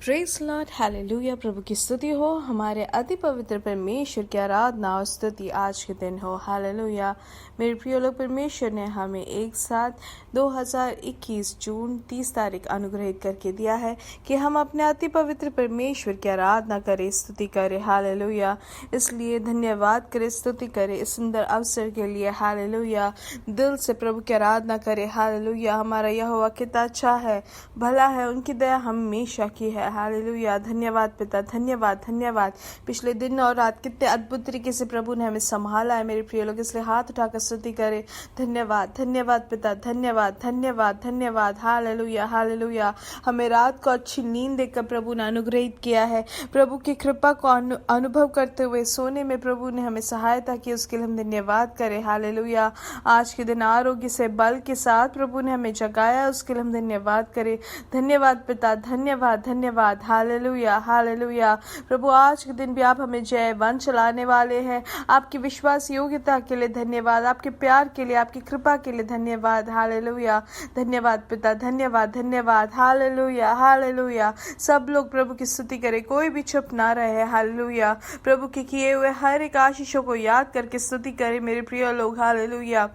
Praise Lord, hallelujah. प्रभु की स्तुति हो। हमारे अति पवित्र परमेश्वर की आराधना और स्तुति आज के दिन हो। हालेलुया। मेरे प्रिय लोग, परमेश्वर ने हमें एक साथ 2021 जून 30 तारीख अनुग्रहित करके दिया है कि हम अपने अति पवित्र परमेश्वर की आराधना करें, स्तुति करें। हालेलुया। इसलिए धन्यवाद करें, स्तुति करें इस सुंदर अवसर के लिए। हालेलुया। दिल से प्रभु की आराधना करें। हालेलुया। हमारा यहोवा कितना अच्छा है, भला है, उनकी दया हमेशा की है। हालेलुया। धन्यवाद पिता, धन्यवाद धन्यवाद। पिछले दिन और रात कितने अद्भुत तरीके से प्रभु ने हमें संभाला है मेरे प्रिय लोग, इसलिए हाथ उठाकर स्तुति करें। धन्यवाद धन्यवाद पिता, धन्यवाद धन्यवाद धन्यवाद। Hallelujah hallelujah. हमें रात को अच्छी नींद देकर प्रभु ने अनुग्रहित किया है। प्रभु की कृपा को अनुभव करते हुए सोने में प्रभु ने हमें सहायता की, उसके लिए हम धन्यवाद करें। हालेलुया। आज के दिन आरोग्य से बल के साथ प्रभु ने हमें जगाया, उसके लिए हम धन्यवाद करें। धन्यवाद पिता, धन्यवाद धन्यवाद। Hallelujah hallelujah. प्रभु आज के दिन भी आप हमें जयवंत चलाने वाले हैं। आपकी विश्वास योग्यता के लिए धन्यवाद, आपके प्यार के लिए, आपकी कृपा के लिए धन्यवाद। हालेलुया। धन्यवाद पिता, धन्यवाद धन्यवाद। Hallelujah hallelujah. सब लोग प्रभु की स्तुति करें, कोई भी चुप ना रहे। हालेलुया। प्रभु के किए हुए हर एक आशीषों को याद करके स्तुति करें मेरे प्रिय लोग। हालेलुया।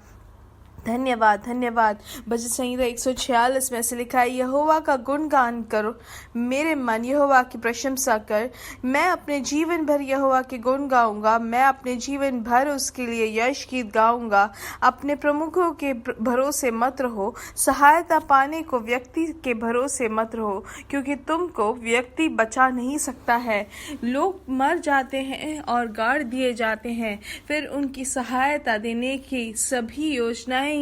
धन्यवाद धन्यवाद। भजन संहिता 146 में से लिखा है, यहोवा का गुणगान करो मेरे मन, यहोवा की प्रशंसा कर। मैं अपने जीवन भर यहोवा के गुण गाऊंगा, मैं अपने जीवन भर उसके लिए यश गीत गाऊंगा। अपने प्रमुखों के भरोसे मत रहो, सहायता पाने को व्यक्ति के भरोसे मत रहो, क्योंकि तुमको व्यक्ति बचा नहीं सकता है। लोग मर जाते हैं और गाड़ दिए जाते हैं, फिर उनकी सहायता देने की सभी योजनाएं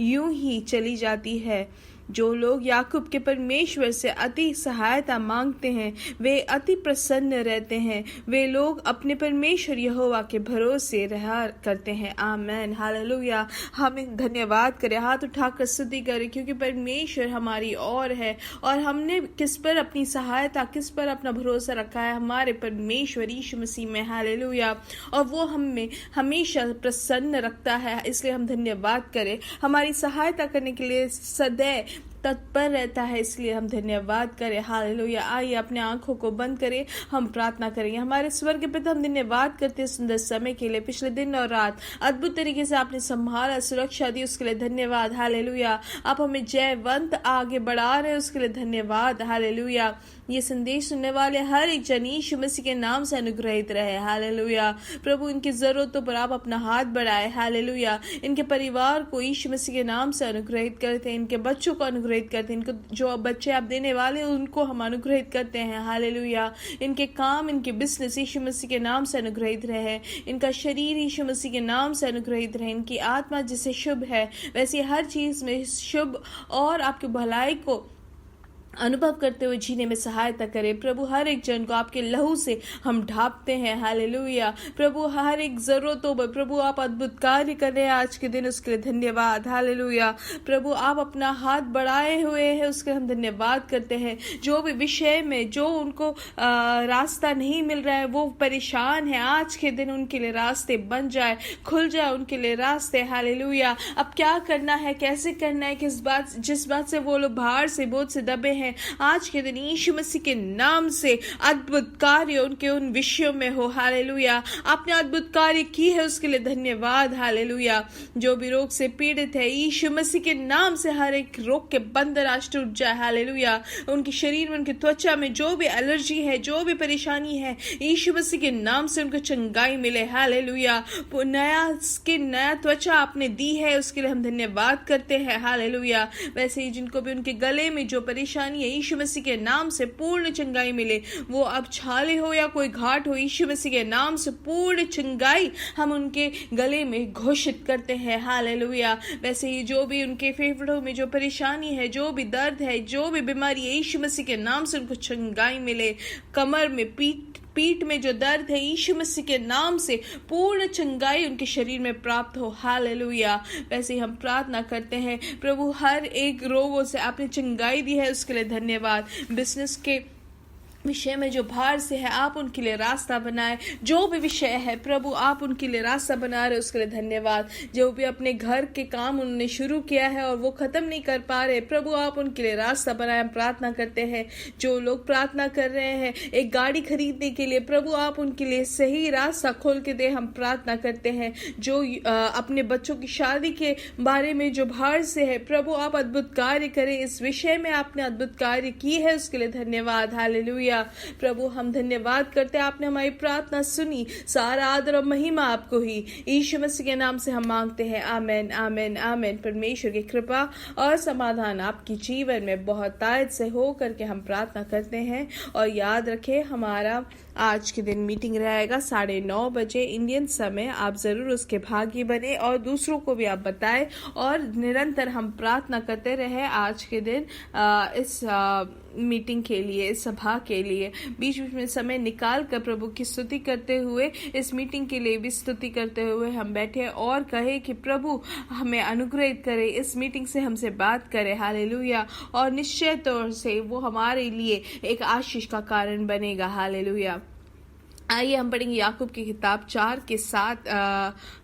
यूं ही चली जाती है। जो लोग याकूब के परमेश्वर से अति सहायता मांगते हैं वे अति प्रसन्न रहते हैं। वे लोग अपने परमेश्वर यहोवा के भरोसे रहा करते हैं। आमेन। हालेलुया। हमें धन्यवाद करें, हाथ उठाकर स्तुति करें, क्योंकि परमेश्वर हमारी ओर है और हमने किस पर अपनी सहायता, किस पर अपना भरोसा रखा है? हमारे परमेश्वर यीशु मसीह में। हालेलुया। और वो हमें हमेशा प्रसन्न रखता है, इसलिए हम धन्यवाद करें। हमारी सहायता करने के लिए सदैव तत्पर रहता है, इसलिए हम धन्यवाद करें। हालेलुया। आइए अपने आंखों को बंद करें, हम प्रार्थना करेंगे। हमारे स्वर्ग पिता, हम धन्यवाद करते हैं सुंदर समय के लिए। पिछले दिन और रात अद्भुत तरीके से आपने संभाला, सुरक्षा दी, उसके लिए धन्यवाद। हालेलुया। आप हमें जयवंत आगे बढ़ा रहे हैं, उसके लिए धन्यवाद। हालेलुया। ये संदेश सुनने वाले हर एक जन यीशु मसीह के नाम से अनुग्रहित रहे। हालेलुया। प्रभु इनकी जरूरतों पर आप अपना हाथ बढ़ाए। हालेलुया। इनके परिवार को यीशु मसीह के नाम से अनुग्रहित करते हैं, इनके बच्चों को अनुग्रहित करते हैं, इनको जो बच्चे आप देने वाले हैं उनको हम अनुग्रहित करते हैं। हालेलुया। इनके काम, इनके बिजनेस यीशु मसीह के नाम से अनुग्रहित रहे। इनका शरीर यीशु मसीह के नाम से अनुग्रहित रहे। इनकी आत्मा जिसे शुभ है वैसे हर चीज में शुभ और आपकी भलाई को अनुभव करते हुए जीने में सहायता करें। प्रभु हर एक जन को आपके लहू से हम ढांपते हैं। हालेलुया। प्रभु हर एक जरूरतों पर प्रभु आप अद्भुत कार्य कर रहे हैं आज के दिन, उसके लिए धन्यवाद। हालेलुया। प्रभु आप अपना हाथ बढ़ाए हुए हैं, उसके लिए हम धन्यवाद करते हैं। जो भी विषय में जो उनको रास्ता नहीं मिल रहा है, वो परेशान है, आज के दिन उनके लिए रास्ते बन जाए, खुल जाए उनके लिए रास्ते। हालेलुया। अब क्या करना है, कैसे करना है, जिस बात से वो लोग बाहर से बोझ से दबे हैं, आज के दिन यीशु मसीह के नाम से अद्भुत कार्य उनके उन विषयों में हो। हालेलुया। आपने अद्भुत कार्य की है, उसके लिए धन्यवाद। हालेलुया। जो भी रोग से पीड़ित है, यीशु मसीह के नाम से हर एक रोग के बंधन आज टूट जाए। हालेलुया। उनके शरीर में, उनकी त्वचा में जो भी एलर्जी है, जो भी परेशानी है, यीशु मसीह के नाम से उनको चंगाई मिले। हालेलुया। नया स्किन, नया त्वचा आपने दी है, उसके लिए हम धन्यवाद करते हैं। हालेलुया। वैसे ही जिनको भी उनके गले में जो परेशानी यीशु मसीह के नाम से पूर्ण चंगाई मिले, वो अब छाले हो या कोई घाट हो, यीशु मसीह के नाम से पूर्ण चंगाई हम उनके गले में घोषित करते हैं। हालेलुया। वैसे ही जो भी उनके फेफड़ों में जो परेशानी है, जो भी दर्द है, जो भी बीमारी है, यीशु मसीह के नाम से उनको चंगाई मिले। कमर में, पीठ में जो दर्द है, यीशु मसीह के नाम से पूर्ण चंगाई उनके शरीर में प्राप्त हो। हालेलुया। वैसे ही हम प्रार्थना करते हैं, प्रभु हर एक रोगों से आपने चंगाई दी है, उसके लिए धन्यवाद। बिजनेस के विषय में जो भार से है, आप उनके लिए रास्ता बनाए। जो भी विषय है प्रभु, आप उनके लिए रास्ता बना रहे, उसके लिए धन्यवाद। जो भी अपने घर के काम उन्होंने शुरू किया है और वो खत्म नहीं कर पा रहे, प्रभु आप उनके लिए रास्ता बनाए। हम प्रार्थना करते हैं, जो लोग प्रार्थना कर रहे हैं एक गाड़ी खरीदने के लिए, प्रभु आप उनके लिए सही रास्ता खोल के दे। हम प्रार्थना करते हैं, जो अपने बच्चों की शादी के बारे में जो भार से है, प्रभु आप अद्भुत कार्य करें। इस विषय में आपने अद्भुत कार्य की है, उसके लिए धन्यवाद। हालेलुया प्रभु, हम धन्यवाद करते हैं, आपने हमारी प्रार्थना सुनी। सारा आदर और महिमा आपको ही, यीशु मसीह के नाम से हम मांगते हैं। आमेन, आमेन, आमेन। परमेश्वर की कृपा और समाधान आपकी जीवन में बहुत तायत से हो करके हम प्रार्थना करते हैं। और याद रखें, हमारा आज के दिन मीटिंग रहेगा 9:30 बजे इंडियन समय। आप जरूर उसके भागी बने और दूसरों को भी आप बताएं, और निरंतर हम प्रार्थना करते रहे आज के दिन इस मीटिंग के लिए, इस सभा के लिए। बीच बीच में समय निकाल कर प्रभु की स्तुति करते हुए, इस मीटिंग के लिए भी स्तुति करते हुए हम बैठे और कहे कि प्रभु हमें अनुग्रहित करे, इस मीटिंग से हमसे बात करे। हालेलुया। और निश्चय तौर से वो हमारे लिए एक आशीष का कारण बनेगा। हालेलुया। आइए हम पढ़ेंगे याकूब की किताब 4:7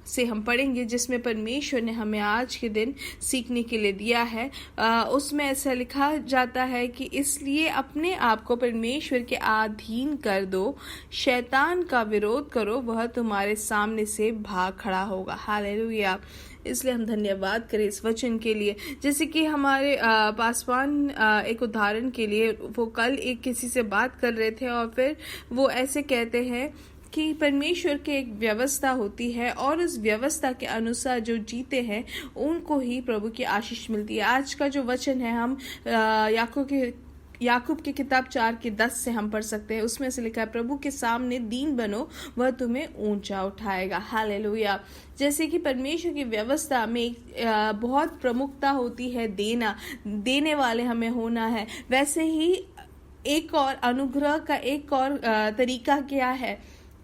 से हम पढ़ेंगे, जिसमें परमेश्वर ने हमें आज के दिन सीखने के लिए दिया है। उसमें ऐसा लिखा जाता है कि इसलिए अपने आप को परमेश्वर के अधीन कर दो, शैतान का विरोध करो, वह तुम्हारे सामने से भाग खड़ा होगा। हालेलुया। इसलिए हम धन्यवाद करें इस वचन के लिए। जैसे कि हमारे पासवान एक उदाहरण के लिए, वो कल एक किसी से बात कर रहे थे और फिर वो ऐसे कहते हैं कि परमेश्वर की एक व्यवस्था होती है और उस व्यवस्था के अनुसार जो जीते हैं उनको ही प्रभु की आशीष मिलती है। आज का जो वचन है हम याकूब की किताब 4:10 से हम पढ़ सकते हैं। उसमें से लिखा है, प्रभु के सामने दीन बनो, वह तुम्हें ऊंचा उठाएगा। हालेलुया। जैसे कि परमेश्वर की व्यवस्था में बहुत प्रमुखता होती है देने वाले हमें होना है, वैसे ही एक और अनुग्रह का एक और तरीका क्या है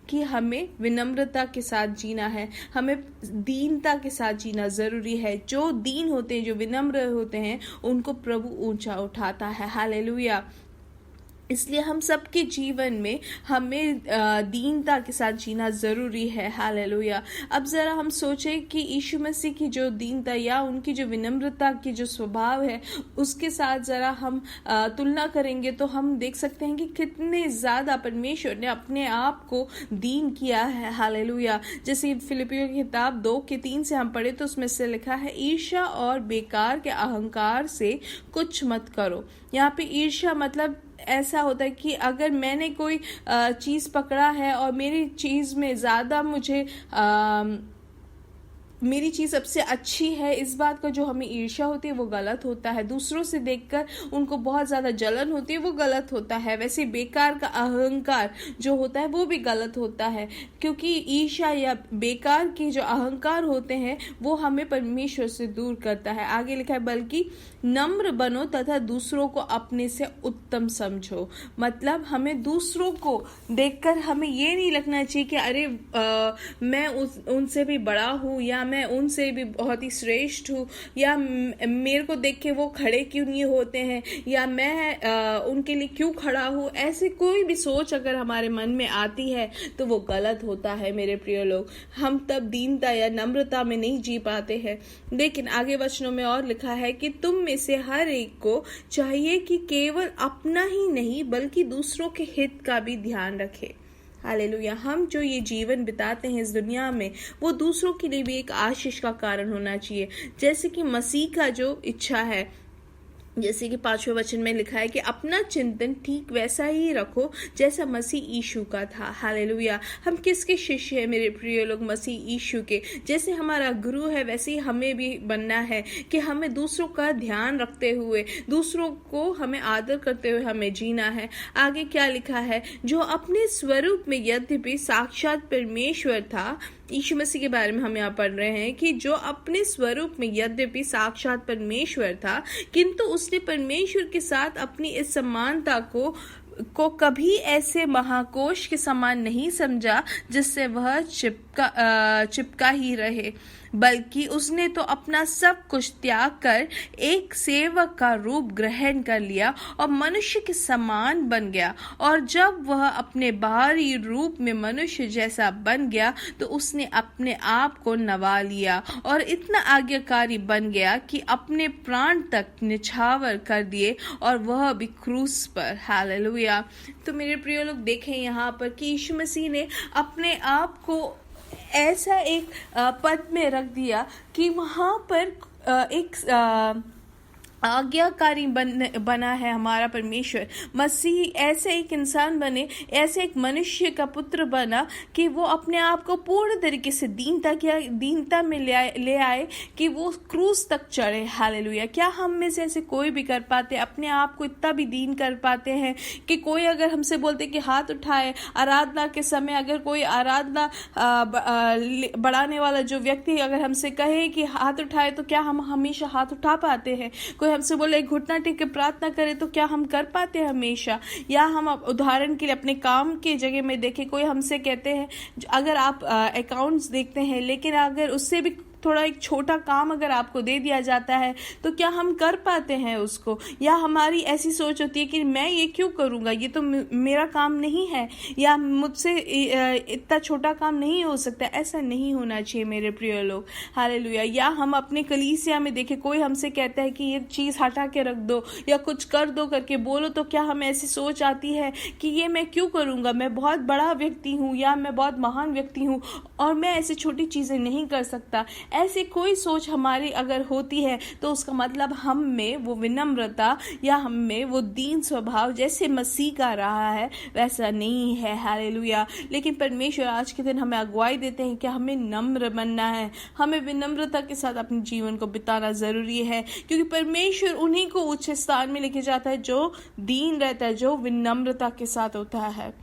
कि हमें विनम्रता के साथ जीना है, हमें दीनता के साथ जीना जरूरी है। जो दीन होते हैं, जो विनम्र होते हैं, उनको प्रभु ऊंचा उठाता है। हालेलुया। इसलिए हम सबके जीवन में हमें दीनता के साथ जीना जरूरी है। हालेलुया। अब जरा हम सोचें कि यीशु मसीह की जो दीनता या उनकी जो विनम्रता की जो स्वभाव है, उसके साथ जरा हम तुलना करेंगे तो हम देख सकते हैं कि कितने ज्यादा परमेश्वर ने अपने आप को दीन किया है। हालेलुया। जैसे फिलिपियों की किताब 2:3 से हम पढ़े तो उसमें से लिखा है, ईर्ष्या और बेकार के अहंकार से कुछ मत करो। यहाँ पे ईर्ष्या मतलब ऐसा होता है कि अगर मैंने कोई चीज पकड़ा है और मेरी चीज में ज्यादा मेरी चीज सबसे अच्छी है, इस बात का जो हमें ईर्ष्या होती है वो गलत होता है। दूसरों से देखकर उनको बहुत ज्यादा जलन होती है, वो गलत होता है। वैसे बेकार का अहंकार जो होता है वो भी गलत होता है, क्योंकि ईर्ष्या या बेकार के जो अहंकार होते हैं वो हमें परमेश्वर से दूर करता है। आगे लिखा है, बल्कि नम्र बनो तथा दूसरों को अपने से उत्तम समझो। मतलब हमें दूसरों को देखकर हमें ये नहीं लगना चाहिए कि अरे मैं उनसे भी बड़ा हूँ, या मैं उनसे भी बहुत ही श्रेष्ठ हूँ, या मेरे को देख के वो खड़े क्यों नहीं होते हैं, या मैं उनके लिए क्यों खड़ा हूँ। ऐसे कोई भी सोच अगर हमारे मन में आती है तो वो गलत होता है। मेरे प्रिय लोग, हम तब दीनता या नम्रता में नहीं जी पाते हैं। लेकिन आगे वचनों में और लिखा है कि तुम में से हर एक को चाहिए कि केवल अपना ही नहीं बल्कि दूसरों के हित का भी ध्यान रखे। हालेलुया। हम जो ये जीवन बिताते हैं इस दुनिया में, वो दूसरों के लिए भी एक आशीष का कारण होना चाहिए। जैसे कि मसीह का जो इच्छा है, जैसे कि 5वें वचन में लिखा है कि अपना चिंतन ठीक वैसा ही रखो जैसा मसीह यीशु का था। हालेलुया। हम किसके शिष्य हैं मेरे प्रिय लोग? मसीह यीशु के। जैसे हमारा गुरु है वैसे ही हमें भी बनना है कि हमें दूसरों का ध्यान रखते हुए, दूसरों को हमें आदर करते हुए हमें जीना है। आगे क्या लिखा है? जो अपने स्वरूप में यद्यपि साक्षात परमेश्वर था, यीशु मसीह के बारे में हम यहाँ पढ़ रहे हैं कि जो अपने स्वरूप में यद्यपि साक्षात परमेश्वर था, किंतु उसने परमेश्वर के साथ अपनी इस समानता को कभी ऐसे महाकोश के समान नहीं समझा जिससे वह चिपका ही रहे, बल्कि उसने तो अपना सब कुछ त्याग कर एक सेवक का रूप ग्रहण कर लिया और मनुष्य के समान बन गया। और जब वह अपने बाहरी रूप में मनुष्य जैसा बन गया तो उसने अपने आप को नवा लिया और इतना आज्ञाकारी बन गया कि अपने प्राण तक निछावर कर दिए, और वह भी क्रूस पर। हालेलुया। तो मेरे प्रिय लोग, देखें यहाँ पर कि यीशु मसीह ने अपने आप को ऐसा एक पद में रख दिया कि वहाँ पर एक आज्ञाकारी बना है हमारा परमेश्वर। मसीह ऐसे एक इंसान बने, ऐसे एक मनुष्य का पुत्र बना कि वो अपने आप को पूर्ण तरीके से दीनता में ले आए कि वो क्रूस तक चढ़े। हालेलुया। क्या हम में से ऐसे कोई भी कर पाते, अपने आप को इतना भी दीन कर पाते हैं कि कोई अगर हमसे बोलते कि हाथ उठाए आराधना के समय, अगर कोई आराधना बढ़ाने वाला जो व्यक्ति अगर हमसे कहे कि हाथ उठाए, तो क्या हम हमेशा हाथ उठा पाते हैं? कोई हमसे बोले घुटना टेक के प्रार्थना करें, तो क्या हम कर पाते हैं हमेशा? या हम उदाहरण के लिए अपने काम के जगह में देखें, कोई हमसे कहते हैं, अगर आप अकाउंट्स देखते हैं, लेकिन अगर उससे भी थोड़ा एक छोटा काम अगर आपको दे दिया जाता है तो क्या हम कर पाते हैं उसको? या हमारी ऐसी सोच होती है कि मैं ये क्यों करूँगा, ये तो मेरा काम नहीं है, या मुझसे इतना छोटा काम नहीं हो सकता। ऐसा नहीं होना चाहिए मेरे प्रिय लोग। हालेलुया। या हम अपने कलीसिया में देखें, कोई हमसे कहता है कि ये चीज़ हटा के रख दो या कुछ कर दो करके बोलो, तो क्या हमें ऐसी सोच आती है कि ये मैं क्यों करूँगा, मैं बहुत बड़ा व्यक्ति हूँ या मैं बहुत महान व्यक्ति हूँ और मैं ऐसी छोटी चीज़ें नहीं कर सकता? ऐसी कोई सोच हमारी अगर होती है तो उसका मतलब हम में वो विनम्रता या हम में वो दीन स्वभाव जैसे मसीह का रहा है वैसा नहीं है। हालेलुया। लेकिन परमेश्वर आज के दिन हमें अगुवाई देते हैं कि हमें नम्र बनना है, हमें विनम्रता के साथ अपने जीवन को बिताना जरूरी है, क्योंकि परमेश्वर उन्हीं को उच्च स्थान में लेके जाता है जो दीन रहता है, जो विनम्रता के साथ होता है।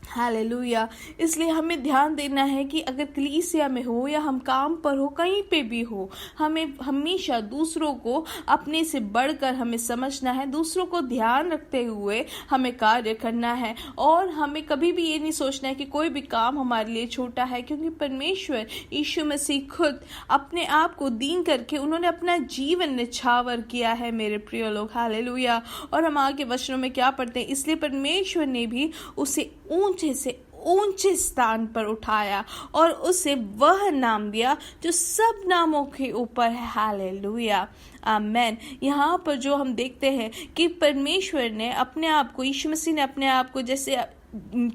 हालेलुया। इसलिए हमें ध्यान देना है कि अगर कलीसिया में हो या हम काम पर हो, कहीं पे भी हो, हमें हमेशा दूसरों को अपने से बढ़कर हमें समझना है, दूसरों को ध्यान रखते हुए हमें कार्य करना है, और हमें कभी भी ये नहीं सोचना है कि कोई भी काम हमारे लिए छोटा है, क्योंकि परमेश्वर यीशु मसीह खुद अपने आप को दीन करके उन्होंने अपना जीवन निछावर किया है मेरे प्रिय लोग। हालेलुया। और हम आगे वचनों में क्या पढ़ते हैं, इसलिए परमेश्वर ने भी उसे ऊंचे से ऊंचे स्थान पर उठाया और उसे वह नाम दिया जो सब नामों के ऊपर है। हालेलुया। आमेन। यहाँ पर जो हम देखते हैं कि परमेश्वर ने अपने आप को, यीशु मसीह ने अपने आप को जैसे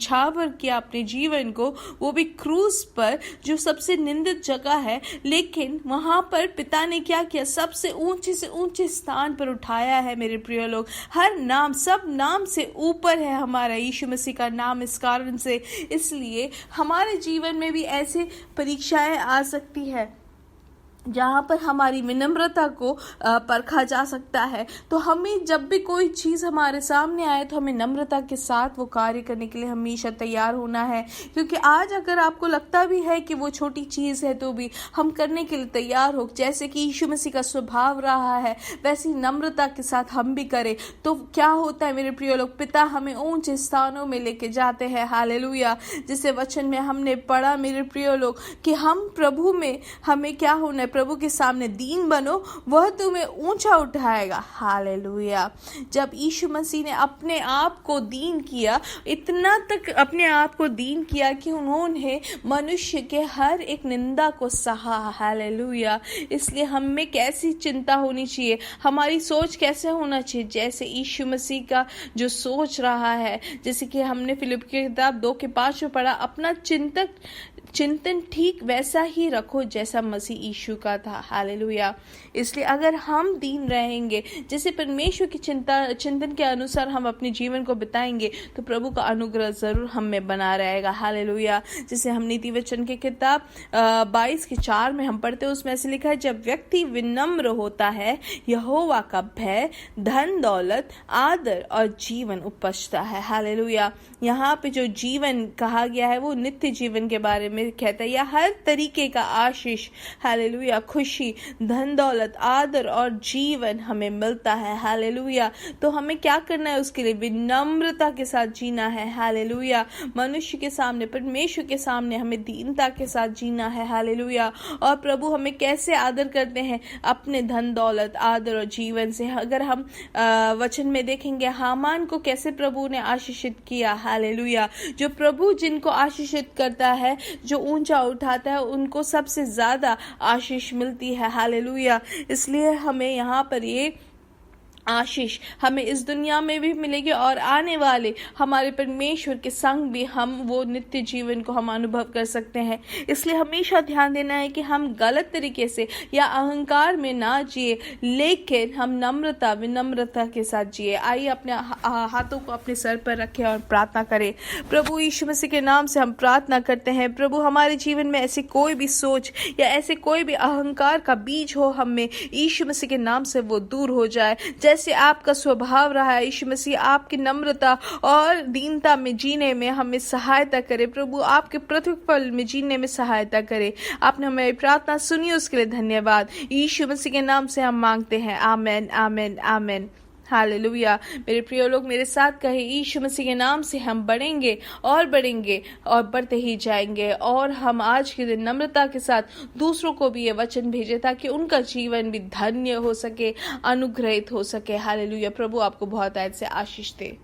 छावर किया अपने जीवन को, वो भी क्रूस पर जो सबसे निंदित जगह है, लेकिन वहां पर पिता ने क्या किया, सबसे ऊंचे से ऊंचे स्थान पर उठाया है मेरे प्रिय लोग। हर नाम, सब नाम से ऊपर है हमारा यीशु मसीह का नाम। इस कारण से इसलिए हमारे जीवन में भी ऐसे परीक्षाएं आ सकती है जहाँ पर हमारी विनम्रता को परखा जा सकता है। तो हमें जब भी कोई चीज़ हमारे सामने आए तो हमें नम्रता के साथ वो कार्य करने के लिए हमेशा तैयार होना है, क्योंकि आज अगर आपको लगता भी है कि वो छोटी चीज़ है तो भी हम करने के लिए तैयार हो, जैसे कि यीशु मसीह का स्वभाव रहा है वैसी नम्रता के साथ हम भी करें, तो क्या होता है मेरे प्रिय लोग, पिता हमें ऊंचे स्थानों में लेके जाते हैं। हालेलुया। जिसे वचन में हमने पढ़ा मेरे प्रिय लोग कि हम प्रभु में हमें क्या होना है, प्रभु के सामने दीन बनो, वह तुम्हें ऊंचा उठाएगा। हालेलुया। जब यीशु मसीह ने अपने आप को दीन किया, इतना तक अपने आप को दीन किया कि उन्होंने मनुष्य के हर एक निंदा को सहा। हालेलुया। इसलिए हमें कैसी चिंता होनी चाहिए, हमारी सोच कैसे होना चाहिए, जैसे यीशु मसीह का जो सोच रहा है, जैसे कि हमने फिलिप्पियों की किताब 2:5 में पढ़ा, अपना चिंतन ठीक वैसा ही रखो जैसा मसीह यीशु का था। हालेलुया। इसलिए अगर हम दीन रहेंगे, जैसे परमेश्वर की चिंतन के अनुसार हम अपने जीवन को बिताएंगे, तो प्रभु का अनुग्रह जरूर हम में बना रहेगा। हालेलुया। जैसे हम नीति वचन की किताब 22:4 में हम पढ़ते हैं, उसमें ऐसे लिखा है, जब व्यक्ति विनम्र होता है, यहोवा का भय, धन दौलत, आदर और जीवन उपजता है। हालेलुया। यहाँ पे जो जीवन कहा गया है वो नित्य जीवन के बारे में में कहता है, या हर तरीके का आशीष, हालेलुया, खुशी, धन दौलत, आदर और जीवन हमें मिलता है, हालेलुया। तो हमें क्या करना है? उसके लिए विनम्रता के साथ जीना है, हालेलुया। मनुष्य के सामने, परमेश्वर के सामने हमें दीनता के साथ जीना है, हालेलुया। और प्रभु हमें कैसे आदर करते हैं? अपने धन दौलत, आदर और जीवन से। अगर हम वचन में देखेंगे हामान को कैसे प्रभु ने आशीषित किया, हालेलुया। जो प्रभु जिनको आशीषित करता है, जो ऊंचा उठाता है, उनको सबसे ज्यादा आशीष मिलती है, हालेलुया। इसलिए हमें यहाँ पर ये आशीष हमें इस दुनिया में भी मिलेगी और आने वाले हमारे परमेश्वर के संग भी हम वो नित्य जीवन को हम अनुभव कर सकते हैं। इसलिए हमेशा ध्यान देना है कि हम गलत तरीके से या अहंकार में ना जिए, लेकिन हम नम्रता, विनम्रता के साथ जिए। आइए अपने हाथों को अपने सर पर रखें और प्रार्थना करें। प्रभु यीशु मसीह के नाम से हम प्रार्थना करते हैं, प्रभु हमारे जीवन में ऐसी कोई भी सोच या ऐसे कोई भी अहंकार का बीज हो, हम में यीशु मसीह के नाम से वो दूर हो जाए। जैसे आपका स्वभाव रहा है, यीशु मसीह आपकी नम्रता और दीनता में जीने में हमें सहायता करे। प्रभु आपके प्रतिफल में जीने में सहायता करे। आपने हमारी प्रार्थना सुनी, उसके लिए धन्यवाद। यीशु मसीह के नाम से हम मांगते हैं, आमेन, आमेन, आमेन, हालेलुया। मेरे प्रिय लोग मेरे साथ कहे, यीशु मसीह के नाम से हम बढ़ेंगे और बढ़ते ही जाएंगे। और हम आज के दिन नम्रता के साथ दूसरों को भी ये वचन भेजे ताकि उनका जीवन भी धन्य हो सके, अनुग्रहित हो सके, हालेलुया। प्रभु आपको बहुत ऐसे आशीष दे।